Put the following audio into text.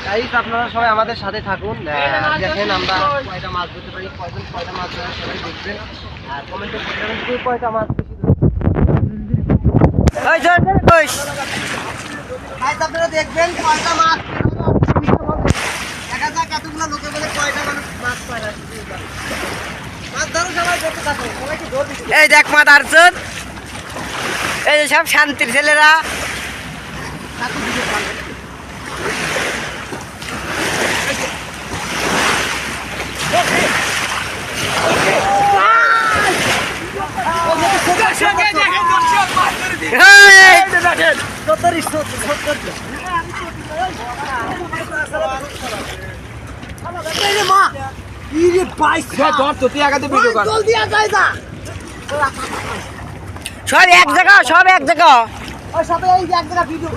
Guys আপনারা সবাই আমাদের সাথে থাকুন, দেখেন আমরা কয়টা মাছ ধরতে পারি, কয়টা মাছ ধরে সবাই দেখবেন আর কমেন্টে বলবেন কে কয়টা মাছ বেশি গাইস আপনারা দেখবেন কয়টা মাছ দেখা যাক এতগুলো লোকে বলে কয়টা মাছ পায় না। মাছ ধরো সবাই দেখতে থাকো, সবাইকে ধরবি। এই দেখ মা দারছন, এই যে সব শান্তির ছেলেরা সব এক জায়গা, সব এক জায়গা, সব এক জায়গা ভিডিও